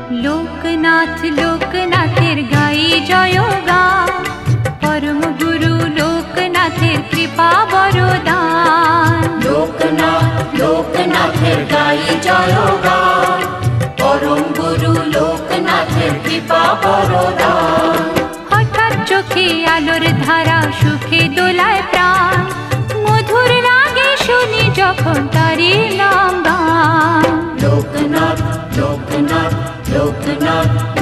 লোকনাথ লোকনাথের গাই জয়গান, পরম গুরু লোকনাথের কৃপা বরদান। লোকনাথ লোকনাথের গাই জয়গান, পরম গুরু লোকনাথের কৃপা বরদান। হঠাৎ চোখে আলোর ধারা, সুখে দোলায় প্রাণ, মধুর লাগে শুনি যখন তারি নাম গান। লোকনাথ লোকনাথ লোকনাথ